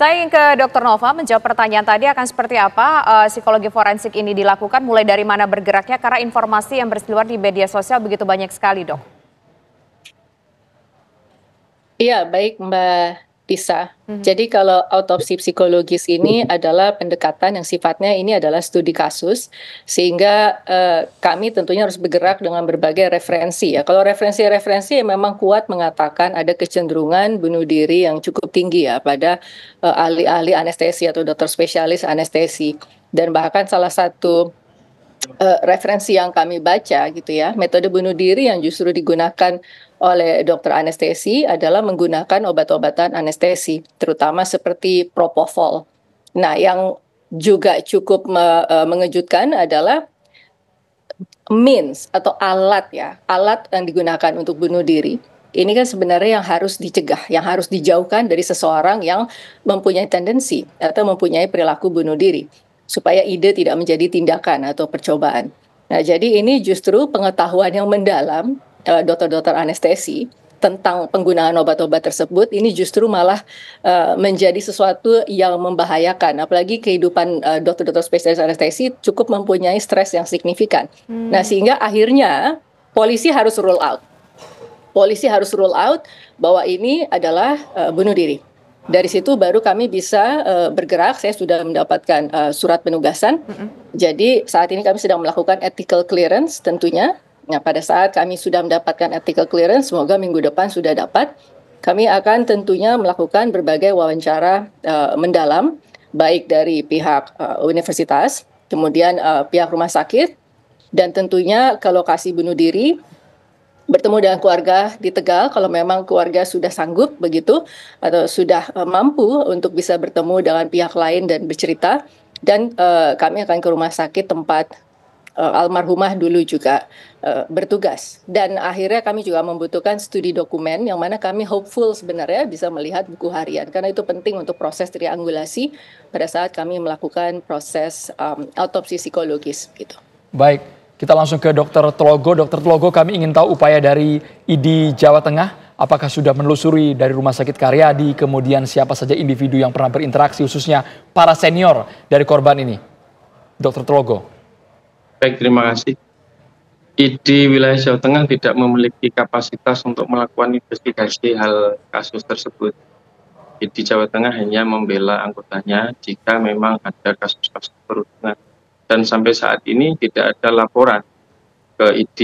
Saya ingin ke Dr. Nova menjawab pertanyaan tadi akan seperti apa psikologi forensik ini dilakukan, mulai dari mana bergeraknya, karena informasi yang berseliweran di media sosial begitu banyak sekali, Dok. Iya, baik Mbak Tisa. Mhm. Jadi kalau autopsi psikologis ini adalah pendekatan yang sifatnya ini adalah studi kasus, sehingga kami tentunya harus bergerak dengan berbagai referensi ya. Kalau referensi-referensi yang memang kuat mengatakan ada kecenderungan bunuh diri yang cukup tinggi ya pada ahli-ahli anestesi atau dokter spesialis anestesi. Dan bahkan salah satu referensi yang kami baca gitu ya, metode bunuh diri yang justru digunakan oleh dokter anestesi adalah menggunakan obat-obatan anestesi, terutama seperti propofol. Nah, yang juga cukup mengejutkan adalah means atau alat ya, alat yang digunakan untuk bunuh diri. Ini kan sebenarnya yang harus dicegah, yang harus dijauhkan dari seseorang yang mempunyai tendensi atau mempunyai perilaku bunuh diri, supaya ide tidak menjadi tindakan atau percobaan. Nah, jadi ini justru pengetahuan yang mendalam dokter-dokter anestesi tentang penggunaan obat-obat tersebut ini justru malah menjadi sesuatu yang membahayakan, apalagi kehidupan dokter-dokter spesialis anestesi cukup mempunyai stres yang signifikan. Nah, sehingga akhirnya polisi harus rule out. Polisi harus rule out bahwa ini adalah bunuh diri. Dari situ baru kami bisa bergerak. Saya sudah mendapatkan surat penugasan. Jadi saat ini kami sedang melakukan ethical clearance tentunya. Nah, pada saat kami sudah mendapatkan ethical clearance, semoga minggu depan sudah dapat, kami akan tentunya melakukan berbagai wawancara mendalam, baik dari pihak universitas, kemudian pihak rumah sakit, dan tentunya ke lokasi bunuh diri, bertemu dengan keluarga di Tegal kalau memang keluarga sudah sanggup begitu atau sudah mampu untuk bisa bertemu dengan pihak lain dan bercerita, dan kami akan ke rumah sakit tempat almarhumah dulu juga bertugas, dan akhirnya kami juga membutuhkan studi dokumen yang mana kami hopeful sebenarnya bisa melihat buku harian karena itu penting untuk proses triangulasi pada saat kami melakukan proses autopsi psikologis gitu. Baik, kita langsung ke Dr. Telogo. Dr. Telogo, kami ingin tahu upaya dari ID Jawa Tengah. Apakah sudah menelusuri dari Rumah Sakit Karyadi, kemudian siapa saja individu yang pernah berinteraksi, khususnya para senior dari korban ini? Dr. Telogo. Baik, terima kasih. ID wilayah Jawa Tengah tidak memiliki kapasitas untuk melakukan investigasi hal kasus tersebut. ID Jawa Tengah hanya membela anggotanya jika memang ada kasus-kasus perundungan. Dan sampai saat ini tidak ada laporan ke ID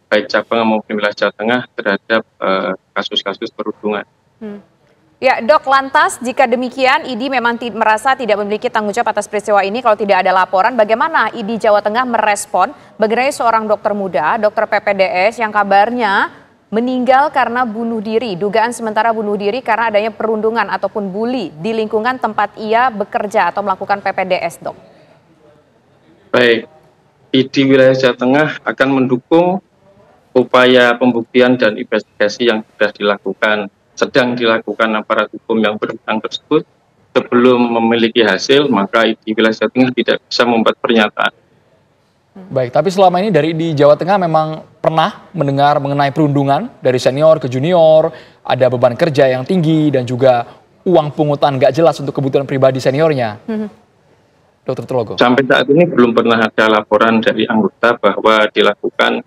baik cabang maupun wilayah Jawa Tengah terhadap kasus-kasus perundungan. Ya, Dok, lantas jika demikian ID memang merasa tidak memiliki tanggung jawab atas peristiwa ini kalau tidak ada laporan, bagaimana ID Jawa Tengah merespon mengenai seorang dokter muda, dokter PPDS yang kabarnya meninggal karena bunuh diri, dugaan sementara bunuh diri karena adanya perundungan ataupun bully di lingkungan tempat ia bekerja atau melakukan PPDS, Dok? Baik, ID wilayah Jawa Tengah akan mendukung upaya pembuktian dan investigasi yang sedang dilakukan aparat hukum yang berwenang tersebut. Sebelum memiliki hasil, maka ID wilayah Jawa Tengah tidak bisa membuat pernyataan. Baik, tapi selama ini dari di Jawa Tengah memang pernah mendengar mengenai perundungan dari senior ke junior, ada beban kerja yang tinggi dan juga uang pungutan nggak jelas untuk kebutuhan pribadi seniornya. Dr. Telogo. Sampai saat ini belum pernah ada laporan dari anggota bahwa dilakukan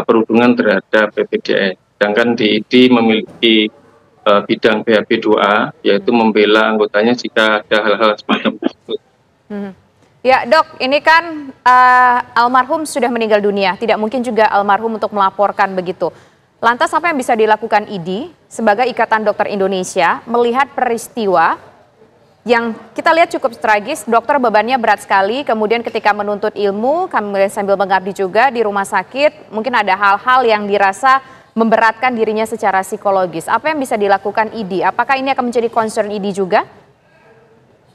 perundungan terhadap PPDS. Sedangkan di ID memiliki bidang BHP 2A, yaitu membela anggotanya jika ada hal-hal semacam tersebut. Ya, Dok, ini kan almarhum sudah meninggal dunia, tidak mungkin juga almarhum untuk melaporkan begitu. Lantas apa yang bisa dilakukan ID sebagai Ikatan Dokter Indonesia melihat peristiwa yang kita lihat cukup tragis, dokter bebannya berat sekali, kemudian ketika menuntut ilmu, kemudian sambil mengabdi juga di rumah sakit, mungkin ada hal-hal yang dirasa memberatkan dirinya secara psikologis. Apa yang bisa dilakukan ID? Apakah ini akan menjadi concern ID juga?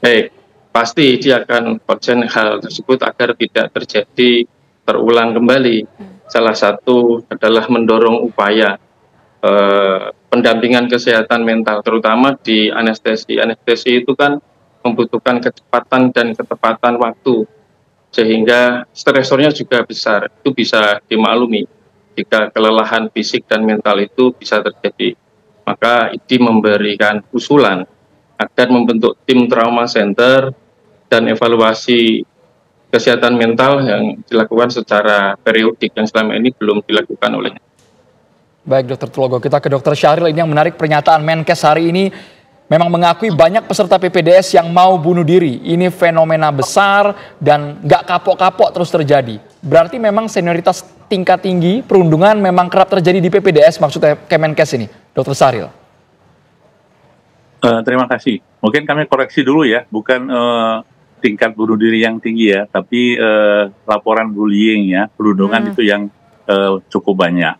Baik, pasti ID akan concern hal tersebut agar tidak terjadi terulang kembali. Salah satu adalah mendorong upaya pendampingan kesehatan mental, terutama di anestesi. Anestesi itu kan membutuhkan kecepatan dan ketepatan waktu, sehingga stresornya juga besar. Itu bisa dimaklumi jika kelelahan fisik dan mental itu bisa terjadi. Maka ID memberikan usulan agar membentuk tim trauma center dan evaluasi kesehatan mental yang dilakukan secara periodik yang selama ini belum dilakukan oleh. Baik Dokter Tulogo, kita ke Dokter Syahril. Ini yang menarik, pernyataan Menkes hari ini memang mengakui banyak peserta PPDS yang mau bunuh diri. Ini fenomena besar dan nggak kapok-kapok terus terjadi. Berarti memang senioritas tingkat tinggi perundungan memang kerap terjadi di PPDS, maksudnya Kemenkes ini, Dokter Syahril. Terima kasih. Mungkin kami koreksi dulu ya, bukan tingkat bunuh diri yang tinggi ya, tapi laporan bullying ya, perundungan itu yang cukup banyak.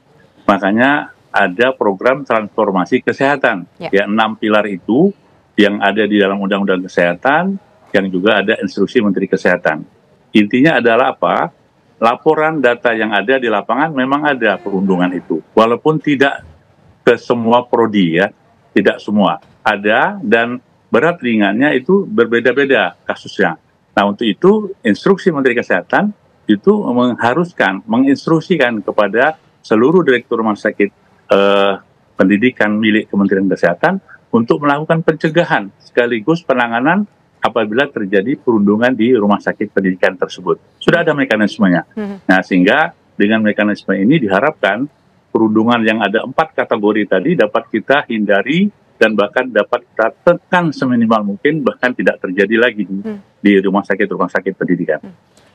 Makanya ada program transformasi kesehatan, ya 6 pilar itu yang ada di dalam Undang-Undang Kesehatan, yang juga ada instruksi Menteri Kesehatan. Intinya adalah apa? Laporan data yang ada di lapangan memang ada perundungan itu, walaupun tidak ke semua prodi ya, tidak semua ada, dan berat ringannya itu berbeda-beda kasusnya. Nah untuk itu instruksi Menteri Kesehatan itu mengharuskan, menginstruksikan kepada seluruh direktur rumah sakit pendidikan milik Kementerian Kesehatan untuk melakukan pencegahan sekaligus penanganan apabila terjadi perundungan di rumah sakit pendidikan tersebut. Sudah ada mekanismenya. Nah sehingga dengan mekanisme ini diharapkan perundungan yang ada 4 kategori tadi dapat kita hindari dan bahkan dapat kita tekan seminimal mungkin, bahkan tidak terjadi lagi di rumah sakit pendidikan.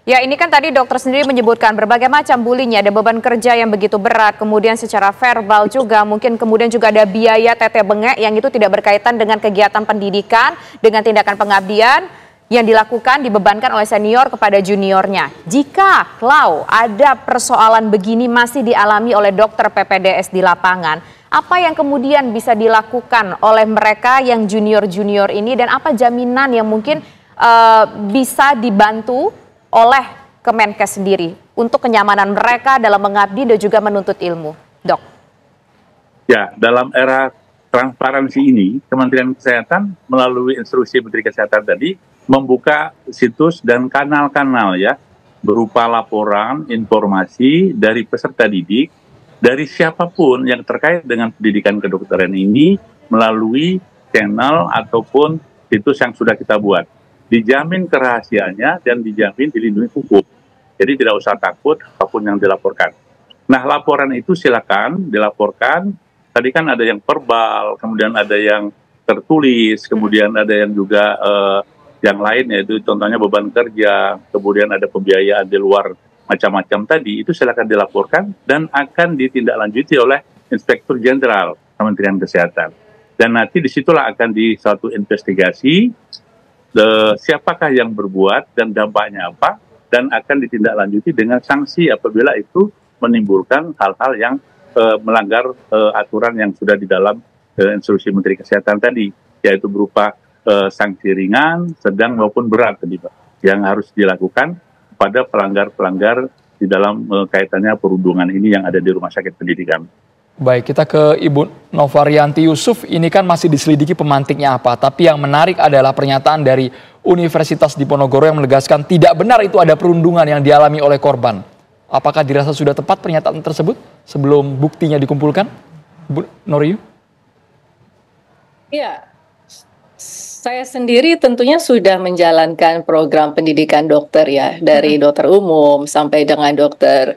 Ya, ini kan tadi dokter sendiri menyebutkan berbagai macam bullying, ada beban kerja yang begitu berat, kemudian secara verbal juga, mungkin kemudian juga ada biaya tete bengek yang itu tidak berkaitan dengan kegiatan pendidikan, dengan tindakan pengabdian yang dilakukan, dibebankan oleh senior kepada juniornya. Jika kalau ada persoalan begini masih dialami oleh dokter PPDS di lapangan, apa yang kemudian bisa dilakukan oleh mereka yang junior-junior ini dan apa jaminan yang mungkin bisa dibantu oleh Kemenkes sendiri untuk kenyamanan mereka dalam mengabdi dan juga menuntut ilmu, Dok? Ya, dalam era transparansi ini, Kementerian Kesehatan melalui instruksi Menteri Kesehatan tadi membuka situs dan kanal-kanal ya, berupa laporan, informasi dari peserta didik, dari siapapun yang terkait dengan pendidikan kedokteran ini melalui channel ataupun situs yang sudah kita buat. Dijamin kerahasiaannya dan dijamin dilindungi hukum. Jadi tidak usah takut apapun yang dilaporkan. Nah laporan itu silakan dilaporkan. Tadi kan ada yang verbal, kemudian ada yang tertulis, kemudian ada yang juga yang lain, yaitu contohnya beban kerja, kemudian ada pembiayaan di luar macam-macam tadi, itu silakan dilaporkan dan akan ditindaklanjuti oleh Inspektur Jenderal Kementerian Kesehatan. Dan nanti disitulah akan di suatu investigasi siapakah yang berbuat dan dampaknya apa, dan akan ditindaklanjuti dengan sanksi apabila itu menimbulkan hal-hal yang melanggar aturan yang sudah di dalam instruksi Menteri Kesehatan tadi, yaitu berupa sanksi ringan, sedang maupun berat tadi Pak, yang harus dilakukan pada pelanggar-pelanggar di dalam kaitannya perundungan ini yang ada di rumah sakit pendidikan. Baik, kita ke Ibu Novarianti Yusuf. Ini kan masih diselidiki pemantiknya apa, tapi yang menarik adalah pernyataan dari Universitas Diponegoro yang menegaskan tidak benar itu ada perundungan yang dialami oleh korban. Apakah dirasa sudah tepat pernyataan tersebut sebelum buktinya dikumpulkan, Bu Noriyu? Ya, saya sendiri tentunya sudah menjalankan program pendidikan dokter ya, dari dokter umum sampai dengan dokter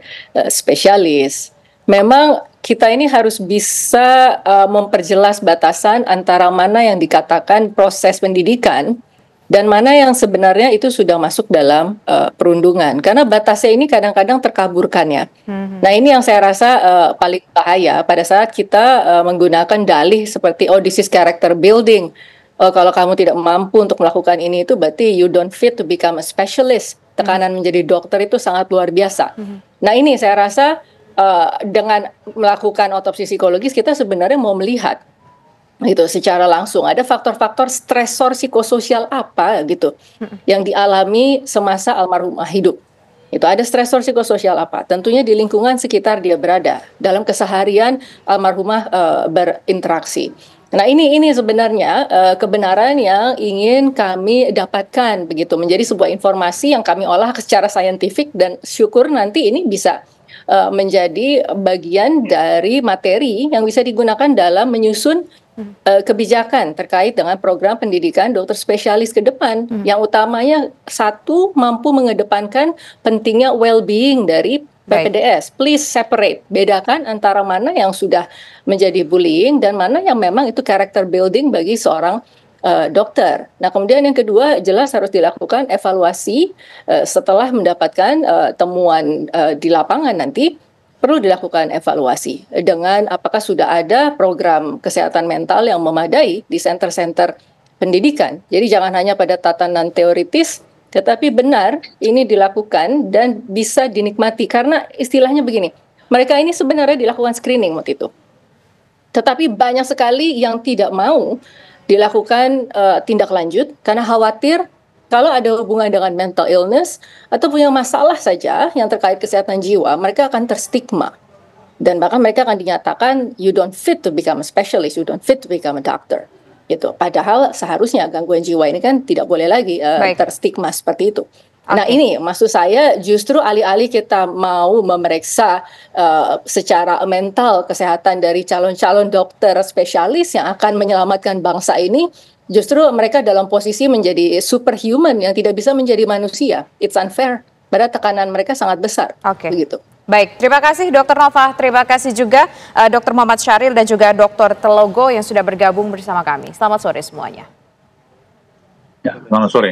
spesialis. Memang kita ini harus bisa memperjelas batasan antara mana yang dikatakan proses pendidikan dan mana yang sebenarnya itu sudah masuk dalam perundungan. Karena batasnya ini kadang-kadang terkaburkan ya. Nah ini yang saya rasa paling bahaya pada saat kita menggunakan dalih seperti oh this is character building. Kalau kamu tidak mampu untuk melakukan ini itu berarti you don't fit to become a specialist. Tekanan menjadi dokter itu sangat luar biasa. Nah ini saya rasa dengan melakukan otopsi psikologis kita sebenarnya mau melihat gitu secara langsung ada faktor-faktor stresor psikososial apa gitu yang dialami semasa almarhumah hidup. Itu ada stresor psikososial apa? Tentunya di lingkungan sekitar dia berada dalam keseharian almarhumah berinteraksi. Nah ini sebenarnya kebenaran yang ingin kami dapatkan begitu menjadi sebuah informasi yang kami olah secara saintifik dan syukur nanti ini bisa menjadi bagian dari materi yang bisa digunakan dalam menyusun kebijakan terkait dengan program pendidikan dokter spesialis ke depan. Yang utamanya satu, mampu mengedepankan pentingnya well-being dari PPDS. Please separate, bedakan antara mana yang sudah menjadi bullying dan mana yang memang itu character building bagi seorang dokter. Nah, kemudian yang kedua, jelas harus dilakukan evaluasi setelah mendapatkan temuan di lapangan nanti. Perlu dilakukan evaluasi dengan apakah sudah ada program kesehatan mental yang memadai di center-center pendidikan. Jadi jangan hanya pada tatanan teoritis, tetapi benar ini dilakukan dan bisa dinikmati. Karena istilahnya begini, mereka ini sebenarnya dilakukan screening waktu itu. Tetapi banyak sekali yang tidak mau dilakukan tindak lanjut karena khawatir kalau ada hubungan dengan mental illness atau punya masalah saja yang terkait kesehatan jiwa, mereka akan terstigma. Dan bahkan mereka akan dinyatakan, you don't fit to become a specialist, you don't fit to become a doctor. Gitu. Padahal seharusnya gangguan jiwa ini kan tidak boleh lagi terstigma seperti itu. Nah ini maksud saya justru alih-alih kita mau memeriksa secara mental kesehatan dari calon-calon dokter spesialis yang akan menyelamatkan bangsa ini, justru mereka dalam posisi menjadi superhuman yang tidak bisa menjadi manusia. It's unfair. Padahal tekanan mereka sangat besar. Begitu. Baik, terima kasih Dr. Nova. Terima kasih juga Dr. Muhammad Syahril dan juga Dr. Telogo yang sudah bergabung bersama kami. Selamat sore semuanya. Ya, selamat sore.